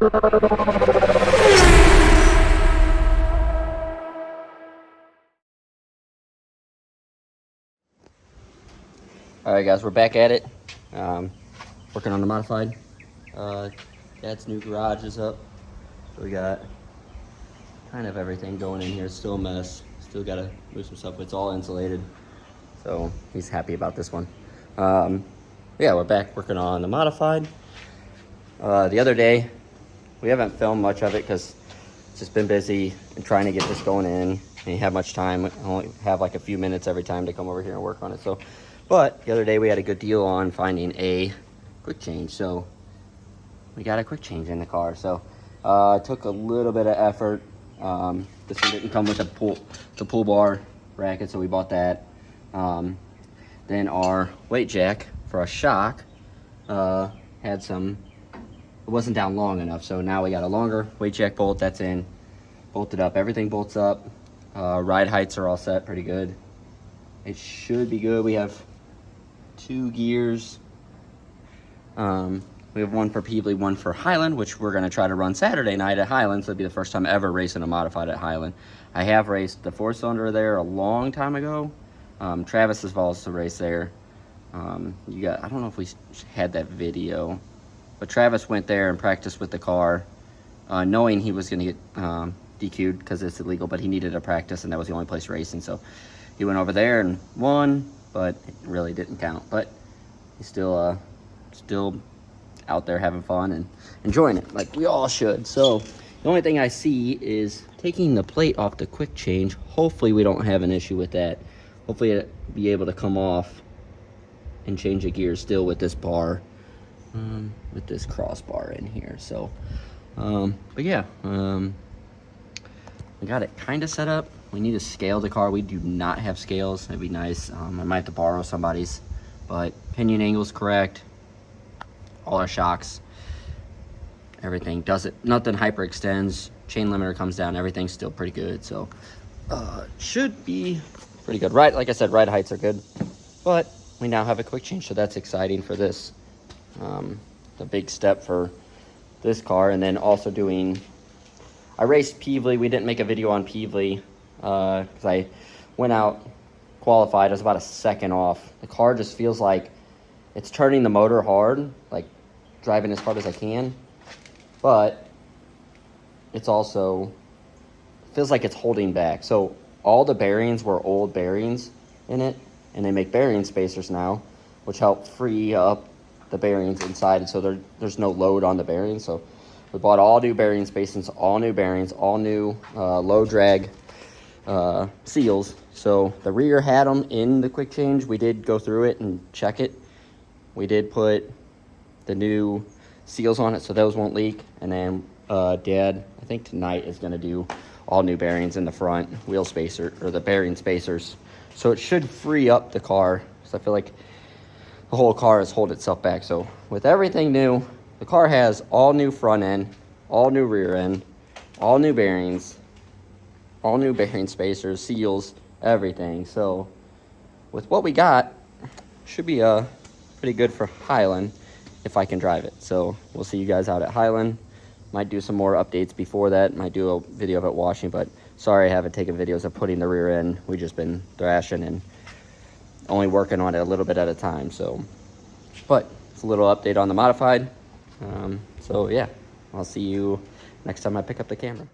Alright guys, we're back at it. Working on the modified. Dad's new garage is up. So we got kind of everything going in here. It's still a mess. Still gotta move some stuff, but it's all insulated. So he's happy about this one. Yeah, we're back working on the modified. The other day, we haven't filmed much of it because it's just been busy and trying to get this going in. And you have much time. I only have like a few minutes every time to come over here and work on it. So, but the other day we had a good deal on finding a quick change. So we got a quick change in the car. So it took a little bit of effort. This one didn't come with the pull bar bracket, so we bought that. Then our weight jack for a shock had some, it wasn't down long enough, so now we got a longer weight jack bolt that's in, bolted up. Everything bolts up. Ride heights are all set pretty good. It should be good. We have 2 gears. We have one for Peevely, one for Highland, which we're going to try to run Saturday night at Highland, so it'll be the first time ever racing a modified at Highland. I have raced the 4-cylinder there a long time ago. Travis has also raced there. I don't know if we had that video, but Travis went there and practiced with the car, knowing he was going to get DQ'd because it's illegal, but he needed a practice, and that was the only place racing. So he went over there and won, but it really didn't count. But he's still out there having fun and enjoying it like we all should. So the only thing I see is taking the plate off the quick change. Hopefully we don't have an issue with that. Hopefully it'll be able to come off and change the gear still with this bar, with this crossbar in here. So but yeah, we got it kind of set up. We need to scale the car. We do not have scales. It'd be nice. I might have to borrow somebody's, but pinion angle's correct. All our shocks, everything does it. Nothing hyperextends. Chain limiter comes down. Everything's still pretty good. So should be pretty good. Right, like I said, ride heights are good. But we now have a quick change, so that's exciting for this. The big step for this car, and then also doing. I raced Peevely. We didn't make a video on Peevely because I went out, qualified. I was about a second off. The car just feels like it's turning the motor hard, like driving as hard as I can, but it's also feels like it's holding back. So all the bearings were old bearings in it, and they make bearing spacers now, which help free up the bearings inside, and so there's no load on the bearings. So we bought all new bearing spacings, all new bearings, all new low drag seals. So the rear had them in the quick change. We did go through it and check it. We did put the new seals on it so those won't leak. And then Dad, I think tonight, is going to do all new bearings in the front wheel spacer, or the bearing spacers. So it should free up the car. So I feel like the whole car has held itself back. So with everything new, the car has all new front end, all new rear end, all new bearings, all new bearing spacers, seals, everything. So with what we got, should be pretty good for Highland if I can drive it. So we'll see you guys out at Highland. Might do some more updates before that. Might do a video of it washing, but sorry I haven't taken videos of putting the rear end. We've just been thrashing and only working on it a little bit at a time. So, but it's a little update on the modified. So yeah, I'll see you next time I pick up the camera.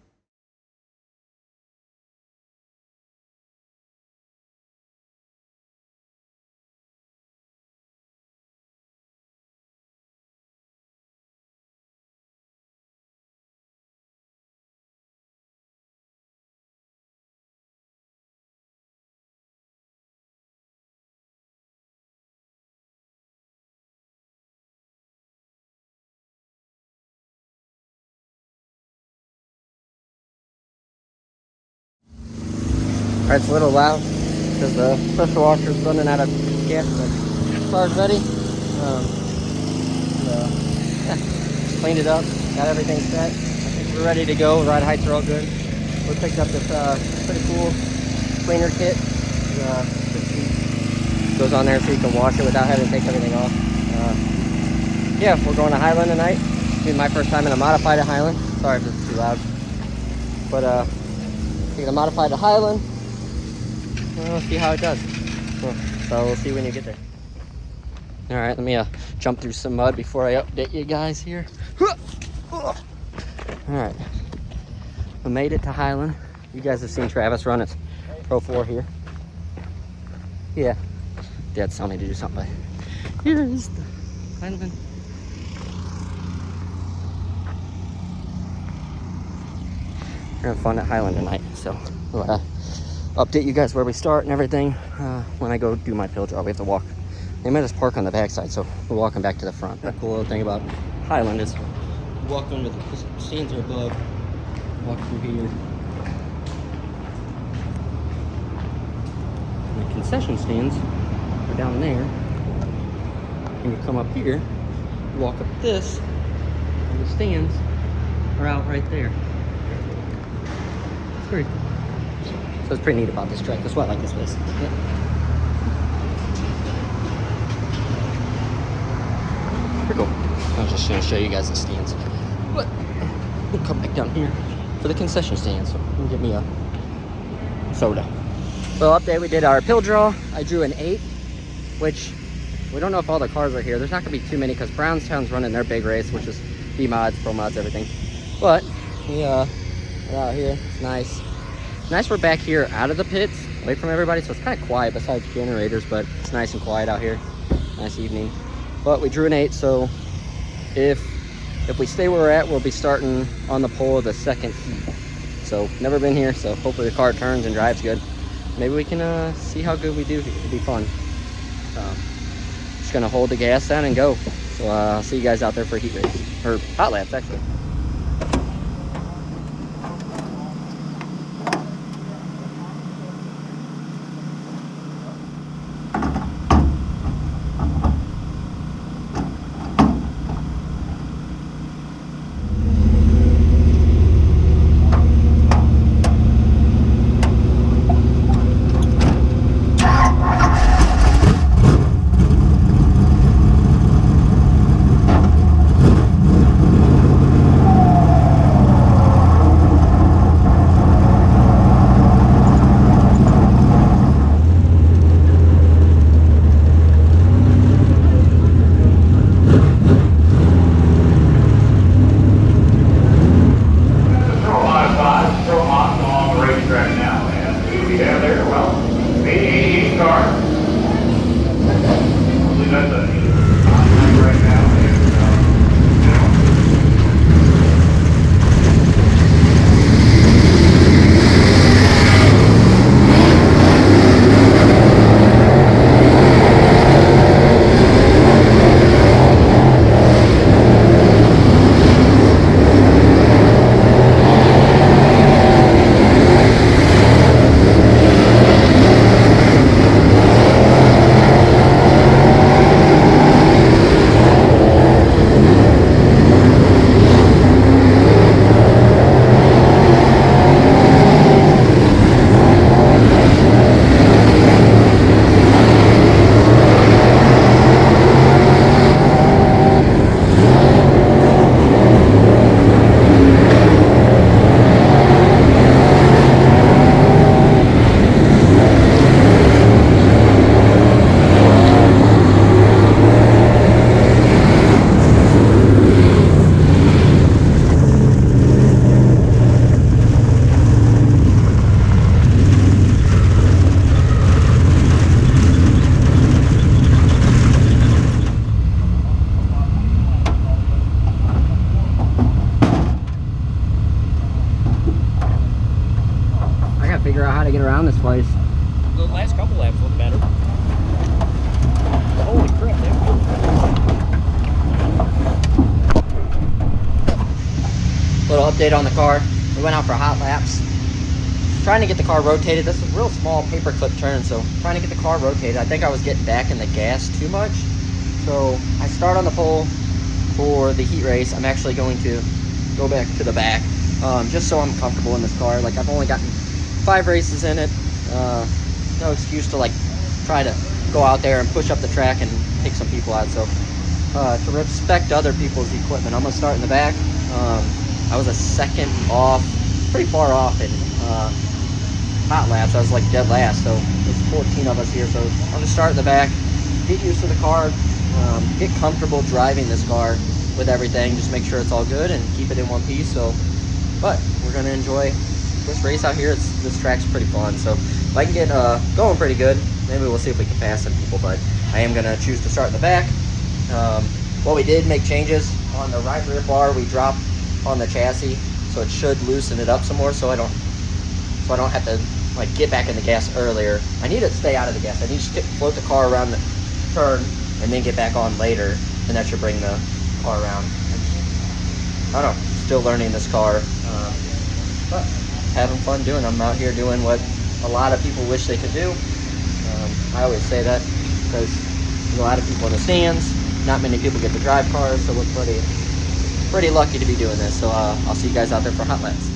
Alright, it's a little loud because the pressure washer is running out of gas, but the car's ready. Yeah, cleaned it up, got everything set. I think we're ready to go. Ride heights are all good. We picked up this pretty cool cleaner kit. Goes on there so you can wash it without having to take everything off. Yeah, we're going to Highland tonight. This is my first time in a modified at Highland. Sorry if it's too loud. But taking a modified to Highland. We'll see how it does. So we'll see when you get there. All right, let me jump through some mud before I update you guys here. All right, we made it to Highland. You guys have seen Travis run his Pro 4 here. Yeah, Dad's telling me to do something. But here is the Highland. We're having fun at Highland tonight, so we'll update you guys where we start and everything when I go do my pill draw. We have to walk. They made us park on the backside, so we're walking back to the front. The cool little thing about Highland is you walk under the stands are above. Walk through here. And the concession stands are down there. And you come up here, you walk up this, and the stands are out right there. It's pretty cool. So it's pretty neat about this track. That's why I like this place. Yeah. Pretty cool. I was just going to show you guys the stands. But we'll come back down here for the concession stand. So you can get me a soda. Well, update, we did our pill draw. I drew an 8, which we don't know if all the cars are here. There's not going to be too many because Brownstown's running their big race, which is B-mods, Pro mods, everything. But we are out here. It's nice. Nice we're back here out of the pits, away from everybody, so it's kind of quiet besides generators, but it's nice and quiet out here. Nice evening. But we drew an 8, so if we stay where we're at, we'll be starting on the pole of the second heat. So never been here, so hopefully the car turns and drives good. Maybe we can see how good we do. It'll be fun. Just gonna hold the gas down and go. So I'll see you guys out there for a heat race, or hot laps actually. Figure out how to get around this place. The last couple laps look better. Holy crap, Little update on the car. We went out for hot laps. Trying to get the car rotated. This is a real small paperclip turn, so trying to get the car rotated. I think I was getting back in the gas too much. So I start on the pole for the heat race. I'm actually going to go back to the back just so I'm comfortable in this car. Like, I've only gotten 5 races in it. No excuse to like try to go out there and push up the track and take some people out. So to respect other people's equipment, I'm gonna start in the back. I was a second off, pretty far off in hot laps. I was like dead last, so there's 14 of us here. So I'm gonna start in the back, get used to the car, get comfortable driving this car with everything. Just make sure it's all good and keep it in one piece. So, but we're gonna enjoy this race out here. This track's pretty fun. So if I can get going pretty good, maybe we'll see if we can pass some people. But I am gonna choose to start in the back. Well, we did make changes on the right rear bar. We dropped on the chassis, so it should loosen it up some more. So I don't have to like get back in the gas earlier. I need to stay out of the gas. I need to float the car around the turn and then get back on later, and that should bring the car around. I don't know. Still learning this car, but having fun doing. I'm out here doing what a lot of people wish they could do. I always say that because there's a lot of people in the stands. Not many people get to drive cars, so we're pretty lucky to be doing this. So I'll see you guys out there for hot laps.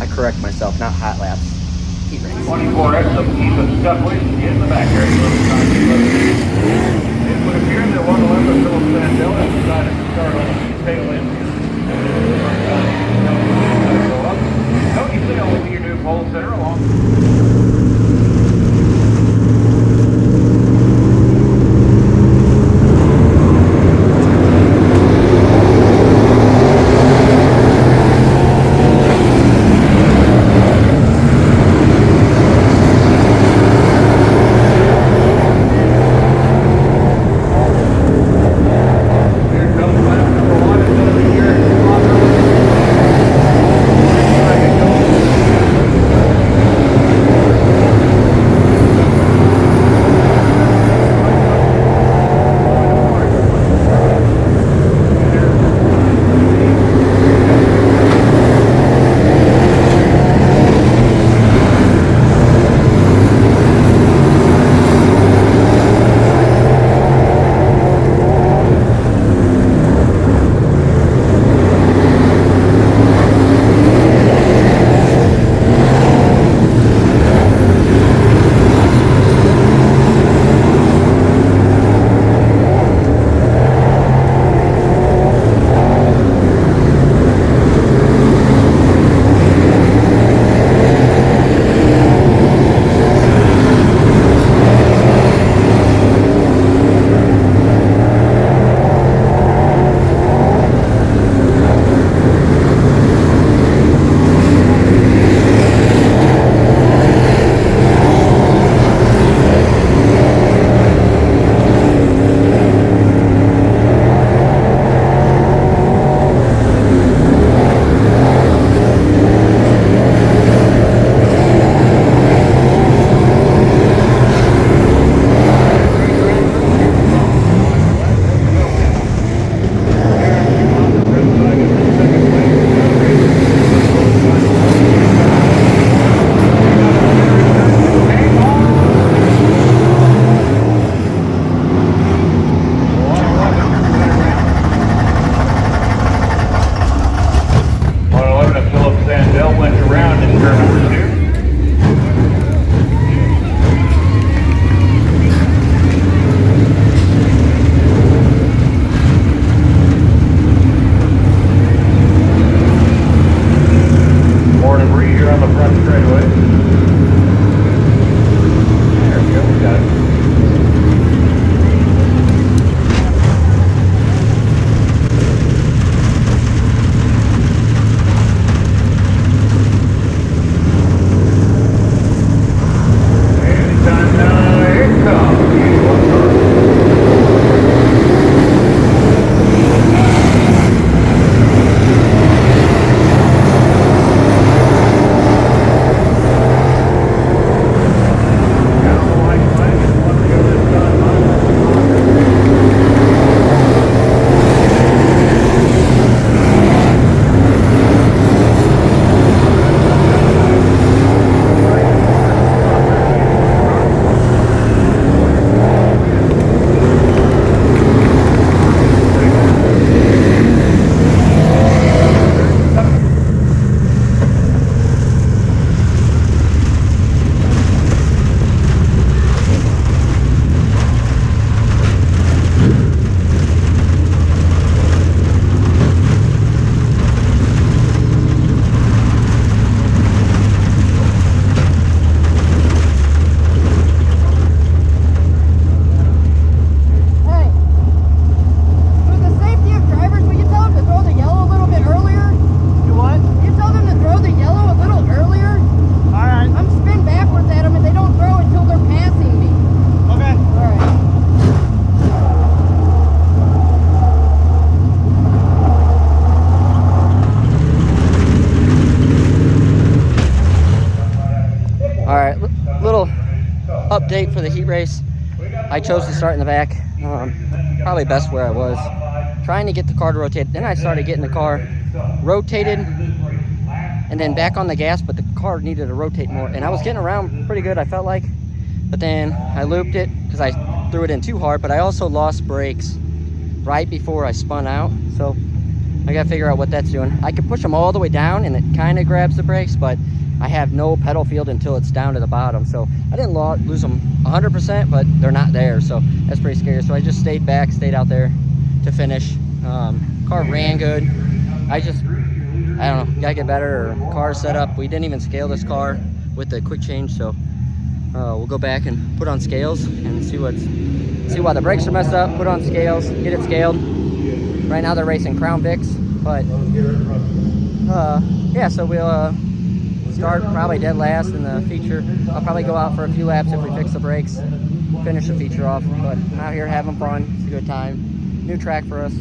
I correct myself, not hot laps. Heat race. 24X of Ethan Duffley in the back area. It would appear that 111 Phillip Sandell has decided to start on the tail end. Tony Sale will be your new pole sitter along. update for the heat race. I chose to start in the back. Probably best where I was. Trying to get the car to rotate. Then I started getting the car rotated and then back on the gas, but the car needed to rotate more. And I was getting around pretty good, I felt like. But then I looped it because I threw it in too hard, but I also lost brakes right before I spun out. So I gotta figure out what that's doing. I could push them all the way down and it kind of grabs the brakes, but I have no pedal field until it's down to the bottom. So I didn't lose them 100%, but they're not there. So that's pretty scary. So I just stayed back, stayed out there to finish. Car ran good. I don't know, gotta get better, or car setup. We didn't even scale this car with the quick change, so we'll go back and put on scales and see why the brakes are messed up, put on scales, get it scaled. Right now they're racing Crown Vics, but yeah, so we'll start probably dead last in the feature. I'll probably go out for a few laps if we fix the brakes, finish the feature off. But I'm out here having fun. It's a good time. New track for us.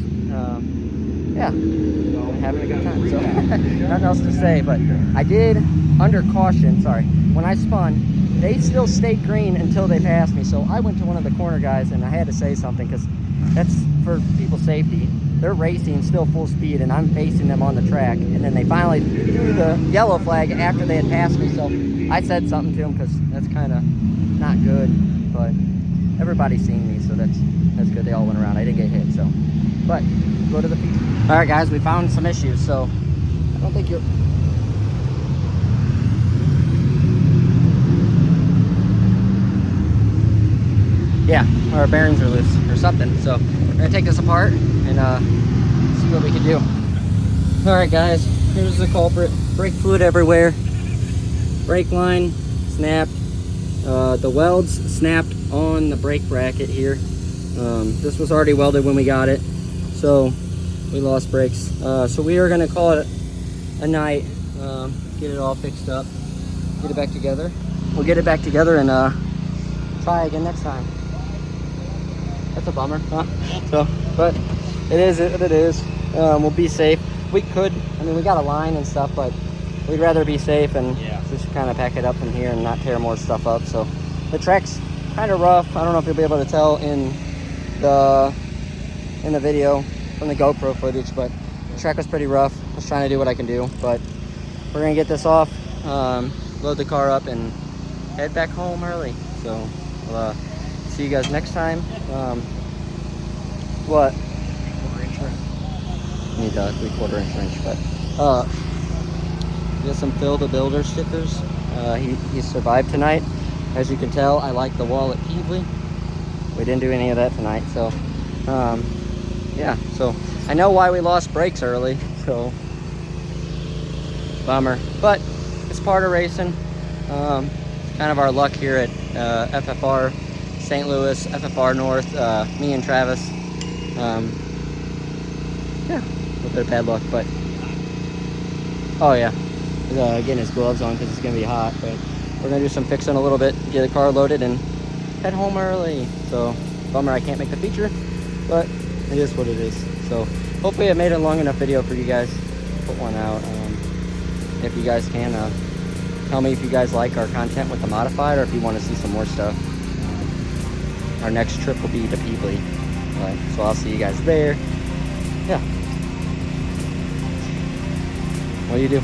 Yeah, having a good time. So nothing else to say, but I did, under caution, sorry, when I spun, they still stayed green until they passed me. So I went to one of the corner guys and I had to say something because that's for people's safety. They're racing still full speed and I'm facing them on the track. And then they finally threw the yellow flag after they had passed me. So I said something to them because that's kind of not good, but everybody's seen me, so that's good. They all went around. I didn't get hit, so. But go to the feature. All right, guys, we found some issues. So I don't think you're. Yeah, our bearings are loose or something. So we're gonna take this apart and see what we can do. All right, guys, here's the culprit. Brake fluid everywhere. Brake line snapped. The welds snapped on the brake bracket here. This was already welded when we got it, so we lost brakes. So we are gonna call it a night. Get it all fixed up. Get it back together. We'll get it back together and try again next time. That's a bummer, huh? So, but it is what it is. We'll be safe. We could, I mean, we got a line and stuff, but we'd rather be safe and just kind of pack it up from here and not tear more stuff up. So the track's kind of rough. I don't know if you'll be able to tell in the video from the GoPro footage, but the track was pretty rough. I was trying to do what I can do, but we're gonna get this off, load the car up and head back home early. So we'll see you guys next time. What? Need a 3/4 inch wrench, but get some Phil the Builder stickers. He survived tonight. As you can tell, I like the wall at Peevely. We didn't do any of that tonight, so yeah. So I know why we lost brakes early, so bummer, but it's part of racing. Kind of our luck here at FFR St. Louis, FFR North, me and Travis. Yeah, a little bit of bad luck, but oh yeah, getting his gloves on because it's gonna be hot. But we're gonna do some fixing a little bit, get the car loaded, and head home early. So bummer I can't make the feature, but it is what it is. So hopefully I made a long enough video for you guys. Put one out. If you guys can, tell me if you guys like our content with the modified, or if you want to see some more stuff. Our next trip will be to Peevely, so I'll see you guys there. Yeah. What do you do?